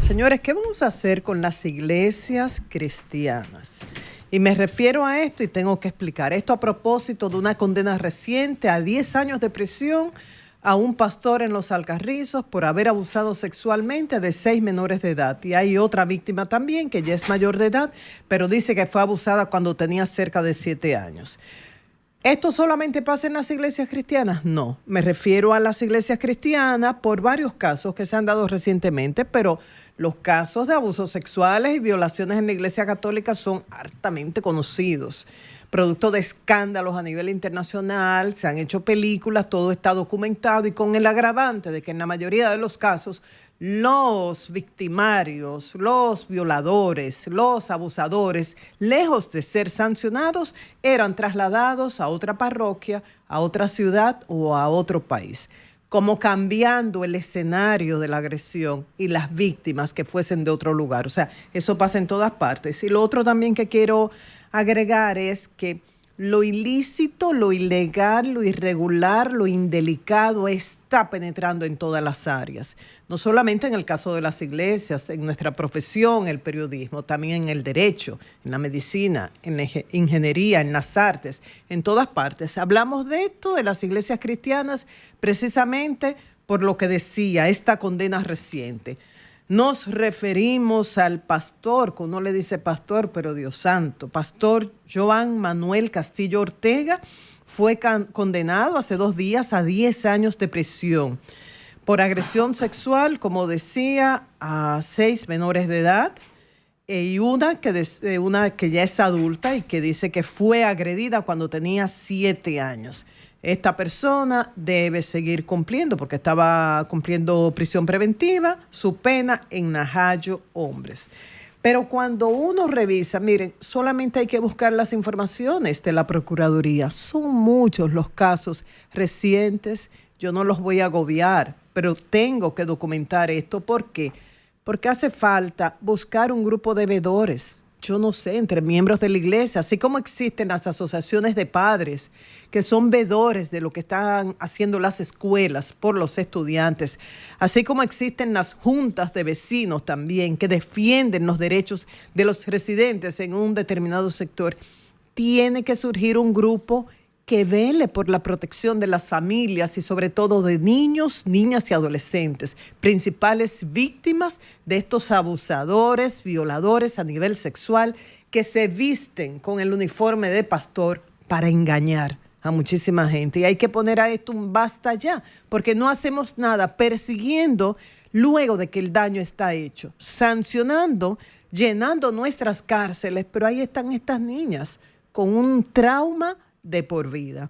Señores, ¿qué vamos a hacer con las iglesias cristianas? Y me refiero a esto y tengo que explicar esto a propósito de una condena reciente a 10 años de prisión a un pastor en Los Alcarrizos por haber abusado sexualmente de 6 menores de edad. Y hay otra víctima también que ya es mayor de edad, pero dice que fue abusada cuando tenía cerca de 7 años. ¿Esto solamente pasa en las iglesias cristianas? No, me refiero a las iglesias cristianas por varios casos que se han dado recientemente, pero los casos de abusos sexuales y violaciones en la iglesia católica son hartamente conocidos. Producto de escándalos a nivel internacional, se han hecho películas, todo está documentado y con el agravante de que en la mayoría de los casos los victimarios, los violadores, los abusadores, lejos de ser sancionados, eran trasladados a otra parroquia, a otra ciudad o a otro país, como cambiando el escenario de la agresión y las víctimas que fuesen de otro lugar. O sea, eso pasa en todas partes. Y lo otro también que quiero agregar es que lo ilícito, lo ilegal, lo irregular, lo indelicado está penetrando en todas las áreas. No solamente en el caso de las iglesias, en nuestra profesión, el periodismo, también en el derecho, en la medicina, en la ingeniería, en las artes, en todas partes. Hablamos de esto, de las iglesias cristianas, precisamente por lo que decía esta condena reciente. Nos referimos al pastor, que uno le dice pastor, pero Dios santo, pastor Joan Manuel Castillo Ortega, fue condenado hace 2 días a 10 años de prisión por agresión sexual, como decía, a 6 menores de edad y una que ya es adulta y que dice que fue agredida cuando tenía 7 años. Esta persona debe seguir cumpliendo, porque estaba cumpliendo prisión preventiva, su pena en Najayo Hombres. Pero cuando uno revisa, miren, solamente hay que buscar las informaciones de la Procuraduría. Son muchos los casos recientes, yo no los voy a agobiar, pero tengo que documentar esto. ¿Por qué? Porque hace falta buscar un grupo de veedores, yo no sé, entre miembros de la iglesia, así como existen las asociaciones de padres que son veedores de lo que están haciendo las escuelas por los estudiantes, así como existen las juntas de vecinos también que defienden los derechos de los residentes en un determinado sector. Tiene que surgir un grupo que vele por la protección de las familias y sobre todo de niños, niñas y adolescentes, principales víctimas de estos abusadores, violadores a nivel sexual que se visten con el uniforme de pastor para engañar a muchísima gente. Y hay que poner a esto un basta ya, porque no hacemos nada persiguiendo luego de que el daño está hecho, sancionando, llenando nuestras cárceles, pero ahí están estas niñas con un trauma de por vida.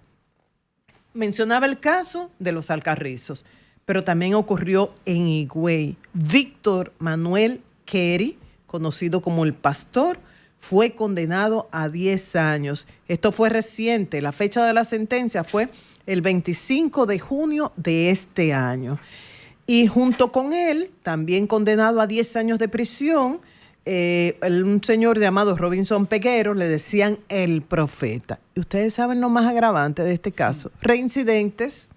Mencionaba el caso de Los Alcarrizos, pero también ocurrió en Higüey. Víctor Manuel Kerry, conocido como el pastor, fue condenado a 10 años. Esto fue reciente, la fecha de la sentencia fue el 25 de junio de este año. Y junto con él, también condenado a 10 años de prisión, un señor llamado Robinson Peguero, le decían el profeta. Y ustedes saben lo más agravante de este caso. Reincidentes,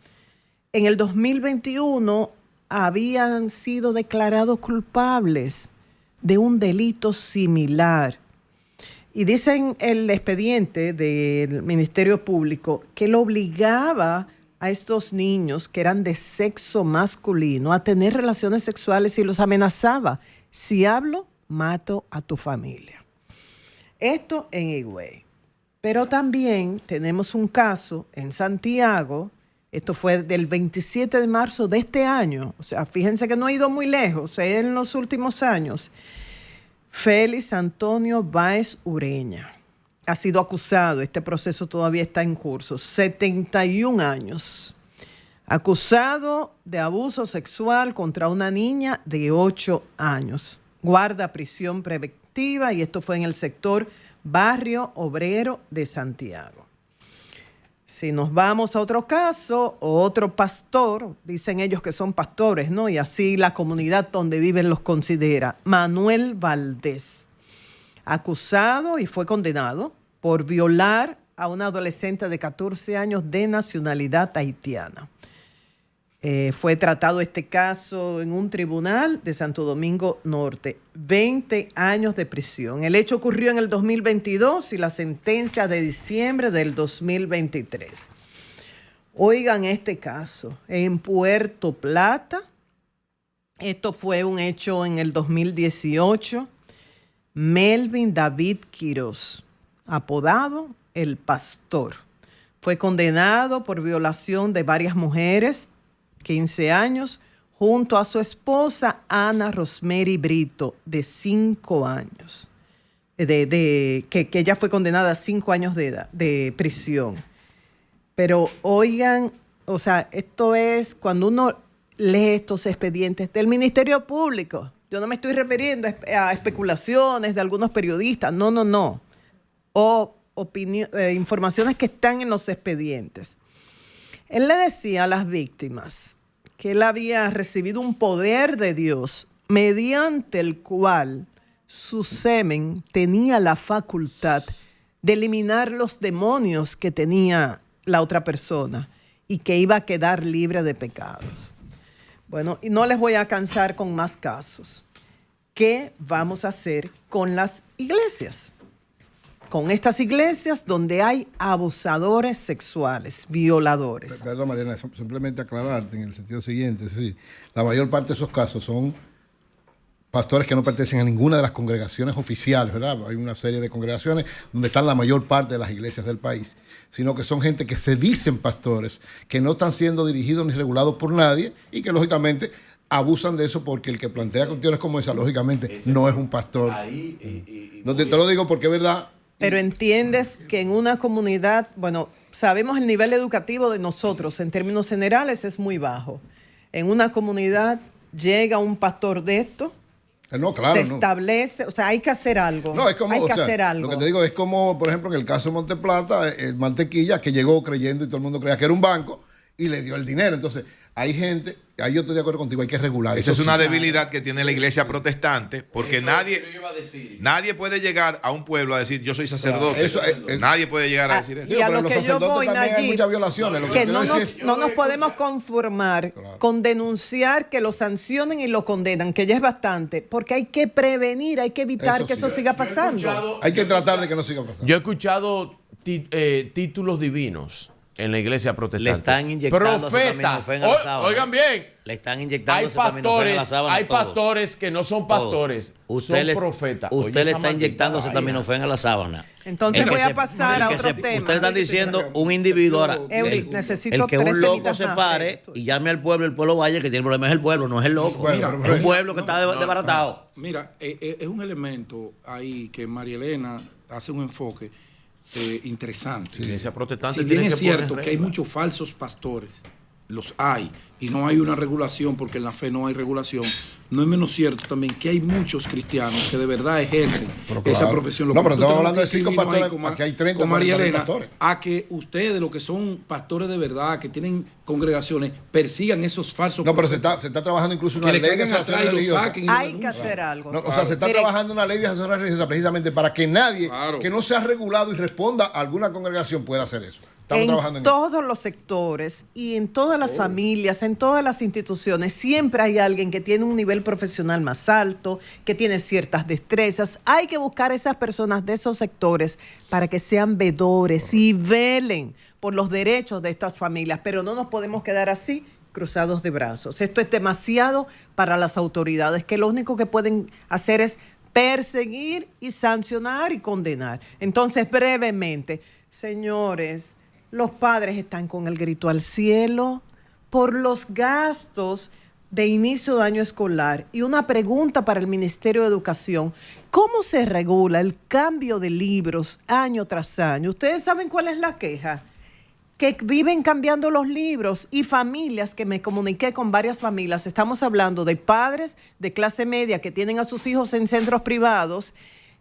en el 2021 habían sido declarados culpables de un delito similar. Y dicen el expediente del Ministerio Público que lo obligaba a estos niños que eran de sexo masculino a tener relaciones sexuales y los amenazaba. Si hablo, mato a tu familia. Esto en Higüey. Pero también tenemos un caso en Santiago, esto fue del 27 de marzo de este año, o sea, fíjense que no ha ido muy lejos, es en los últimos años. Félix Antonio Báez Ureña ha sido acusado, este proceso todavía está en curso, 71 años, acusado de abuso sexual contra una niña de 8 años. Guarda prisión preventiva y esto fue en el sector Barrio Obrero de Santiago. Si nos vamos a otro caso, otro pastor, dicen ellos que son pastores, ¿no? Y así la comunidad donde viven los considera. Manuel Valdés, acusado y fue condenado por violar a una adolescente de 14 años de nacionalidad haitiana. Fue tratado este caso en un tribunal de Santo Domingo Norte. 20 años de prisión. El hecho ocurrió en el 2022 y la sentencia de diciembre del 2023. Oigan este caso. En Puerto Plata, esto fue un hecho en el 2018. Melvin David Quiroz, apodado El Pastor, fue condenado por violación de varias mujeres, 15 años, junto a su esposa Ana Rosemary Brito, de 5 años, que ella fue condenada a 5 años de prisión. Pero oigan, o sea, esto es cuando uno lee estos expedientes del Ministerio Público. Yo no me estoy refiriendo a especulaciones de algunos periodistas, no. O informaciones que están en los expedientes. Él le decía a las víctimas que él había recibido un poder de Dios mediante el cual su semen tenía la facultad de eliminar los demonios que tenía la otra persona y que iba a quedar libre de pecados. Bueno, y no les voy a cansar con más casos. ¿Qué vamos a hacer con las iglesias? Con estas iglesias donde hay abusadores sexuales, violadores. Perdón, Mariana, simplemente aclararte en el sentido siguiente. Es decir, la mayor parte de esos casos son pastores que no pertenecen a ninguna de las congregaciones oficiales, ¿verdad? Hay una serie de congregaciones donde están la mayor parte de las iglesias del país, sino que son gente que se dicen pastores, que no están siendo dirigidos ni regulados por nadie y que lógicamente abusan de eso porque el que plantea cuestiones como esa, lógicamente, no es un pastor. No te lo digo porque es verdad. Pero entiendes que en una comunidad, bueno, sabemos el nivel educativo de nosotros en términos generales es muy bajo. En una comunidad llega un pastor de esto, no, claro, se establece, o sea, hay que hacer algo. No, es como, hay que hacer algo. Lo que te digo es como, por ejemplo, en el caso de Monteplata, el Mantequilla, que llegó creyendo y todo el mundo creía que era un banco y le dio el dinero. Entonces, hay gente, ahí yo estoy de acuerdo contigo, hay que regular. Esa es una debilidad que tiene la iglesia protestante, porque nadie puede llegar a un pueblo a decir yo soy sacerdote. Nadie puede llegar a decir eso. Y a lo que yo voy, hay muchas violaciones. Que no nos podemos conformar con denunciar que lo sancionen y lo condenan, que ya es bastante, porque hay que prevenir, hay que evitar que eso siga pasando. Hay que tratar de que no siga pasando. Yo he escuchado títulos divinos en la iglesia protestante. Le están inyectando profetas. Oigan bien. Le están inyectando hay pastores que no son pastores, son profetas. Usted le está inyectando acetaminofén a la sábana. Entonces voy a pasar a otro tema. Usted está diciendo un individuo ahora. Necesito el que un loco se pare y llame al pueblo, el pueblo vaya, que tiene el problema es el pueblo, no es el loco. Es un pueblo que está desbaratado. Mira, es un elemento ahí que María Elena hace un enfoque interesante. La iglesia protestante si bien es cierto que hay muchos falsos pastores, los hay, y no hay una regulación porque en la fe no hay regulación, no es menos cierto también que hay muchos cristianos que de verdad ejercen esa profesión. No, pero estamos hablando de 5 pastores, aquí hay 30 María Elena, pastores. A que ustedes, los que son pastores de verdad, que tienen congregaciones, persigan esos falsos. No, pero se está trabajando incluso una ley de asociación religiosa. Hay que hacer algo. No, o sea, se está trabajando una ley de asociación religiosa precisamente para que nadie que no sea regulado y responda a alguna congregación pueda hacer eso. En todos los sectores y en todas las familias, en todas las instituciones, siempre hay alguien que tiene un nivel profesional más alto, que tiene ciertas destrezas. Hay que buscar a esas personas de esos sectores para que sean vedores y velen por los derechos de estas familias, pero no nos podemos quedar así, cruzados de brazos. Esto es demasiado para las autoridades, que lo único que pueden hacer es perseguir y sancionar y condenar. Entonces, brevemente, señores, los padres están con el grito al cielo por los gastos de inicio de año escolar. Y una pregunta para el Ministerio de Educación: ¿cómo se regula el cambio de libros año tras año? ¿Ustedes saben cuál es la queja? Que viven cambiando los libros, y familias, que me comuniqué con varias familias, estamos hablando de padres de clase media que tienen a sus hijos en centros privados.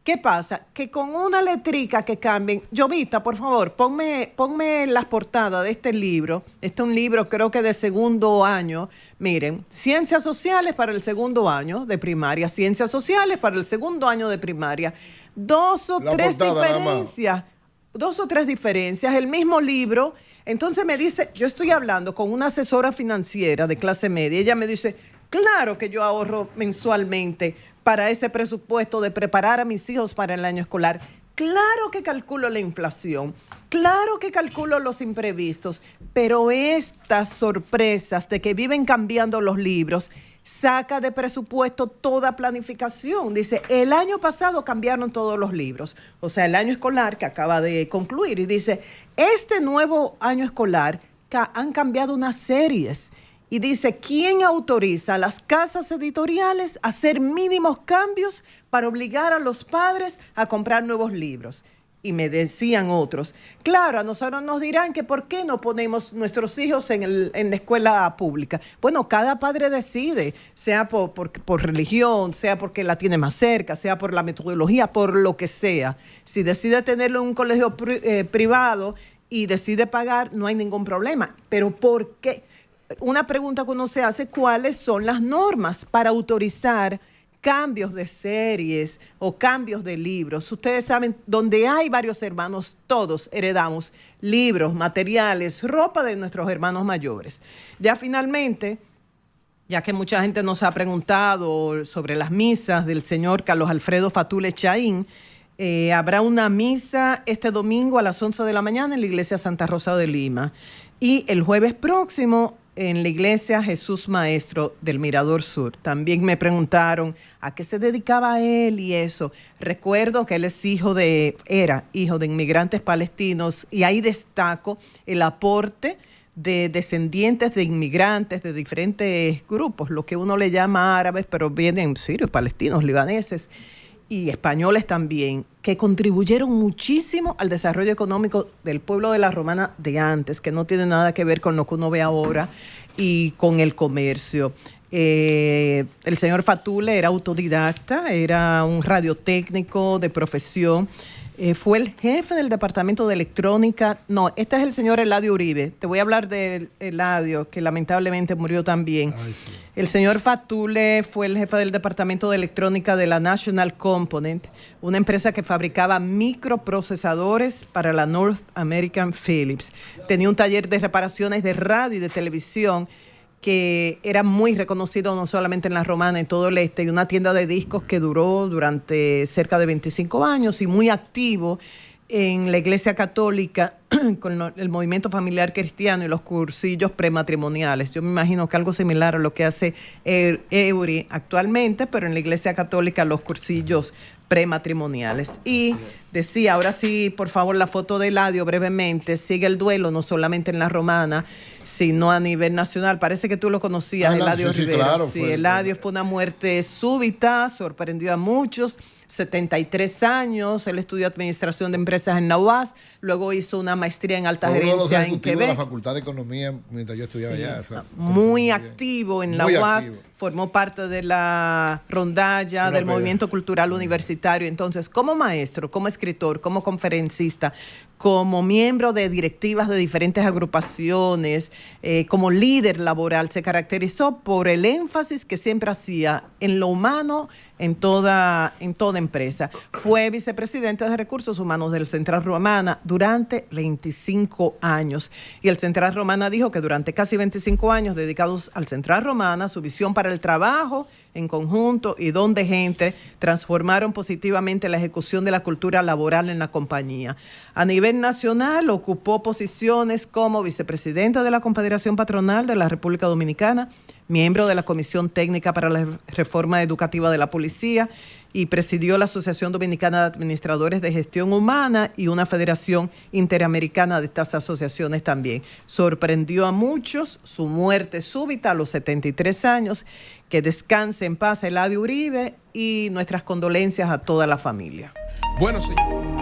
¿Qué pasa? Que con una letrica que cambien. Jovita, por favor, ponme las portadas de este libro. Este es un libro, creo que de segundo año. Miren, Ciencias Sociales para el segundo año de primaria, Ciencias Sociales para el segundo año de primaria. Dos o tres diferencias. El mismo libro, Entonces me dice, yo estoy hablando con una asesora financiera de clase media, ella me dice, claro que yo ahorro mensualmente para ese presupuesto de preparar a mis hijos para el año escolar. Claro que calculo la inflación, claro que calculo los imprevistos, pero estas sorpresas de que viven cambiando los libros saca de presupuesto toda planificación. Dice, el año pasado cambiaron todos los libros, o sea, el año escolar que acaba de concluir, y dice, este nuevo año escolar han cambiado unas series. Y dice, ¿quién autoriza a las casas editoriales a hacer mínimos cambios para obligar a los padres a comprar nuevos libros? Y me decían otros, claro, a nosotros nos dirán que ¿por qué no ponemos nuestros hijos en la escuela pública? Bueno, cada padre decide, sea por religión, sea porque la tiene más cerca, sea por la metodología, por lo que sea. Si decide tenerlo en un colegio privado y decide pagar, no hay ningún problema. Pero ¿por qué? Una pregunta que uno se hace, ¿cuáles son las normas para autorizar cambios de series o cambios de libros? Ustedes saben, donde hay varios hermanos, todos heredamos libros, materiales, ropa de nuestros hermanos mayores. Ya finalmente, ya que mucha gente nos ha preguntado sobre las misas del señor Carlos Alfredo Fatule Chaín, habrá una misa este domingo a las 11 de la mañana en la iglesia Santa Rosa de Lima. Y el jueves próximo en la iglesia Jesús Maestro del Mirador Sur. También me preguntaron a qué se dedicaba él y eso. Recuerdo que él era hijo de inmigrantes palestinos y ahí destaco el aporte de descendientes de inmigrantes de diferentes grupos, lo que uno le llama árabes, pero vienen sirios, palestinos, libaneses y españoles también, que contribuyeron muchísimo al desarrollo económico del pueblo de la Romana de antes, que no tiene nada que ver con lo que uno ve ahora y con el comercio. El señor Fatule era autodidacta, era un radiotécnico de profesión, fue el jefe del departamento de electrónica. No, este es el señor Eladio Uribe. Te voy a hablar de Eladio, que lamentablemente murió también. Ay, sí. El señor Fatule fue el jefe del departamento de electrónica de la National Component, una empresa que fabricaba microprocesadores para la North American Philips. Tenía un taller de reparaciones de radio y de televisión que era muy reconocido no solamente en la Romana, en todo el este, y una tienda de discos que duró durante cerca de 25 años y muy activo en la Iglesia Católica con el movimiento familiar cristiano y los cursillos prematrimoniales. Yo me imagino que algo similar a lo que hace Eury actualmente, pero en la Iglesia Católica los cursillos prematrimoniales. Y decía, ahora sí, por favor, la foto de Eladio brevemente, sigue el duelo no solamente en la Romana, sino a nivel nacional. Parece que tú lo conocías, Eladio Rivera. Claro, sí, Eladio fue una muerte súbita, sorprendió a muchos. 73 años, él estudió Administración de Empresas en la UAS, luego hizo una maestría en Alta Gerencia en Quebec. De la Facultad de Economía mientras yo estudiaba allá. O sea, muy activo en la UAS, formó parte de la rondalla del movimiento cultural universitario. Entonces, como maestro, como escritor, como conferencista, como miembro de directivas de diferentes agrupaciones, como líder laboral, se caracterizó por el énfasis que siempre hacía en lo humano en toda empresa. Fue vicepresidente de Recursos Humanos del Central Romana durante 25 años. Y el Central Romana dijo que durante casi 25 años dedicados al Central Romana, su visión para el trabajo en conjunto y don de gente transformaron positivamente la ejecución de la cultura laboral en la compañía. A nivel nacional ocupó posiciones como vicepresidente de la Confederación Patronal de la República Dominicana, miembro de la Comisión Técnica para la Reforma Educativa de la Policía y presidió la Asociación Dominicana de Administradores de Gestión Humana y una federación interamericana de estas asociaciones también. Sorprendió a muchos su muerte súbita a los 73 años. Que descanse en paz Eladio Uribe y nuestras condolencias a toda la familia. Bueno, señor.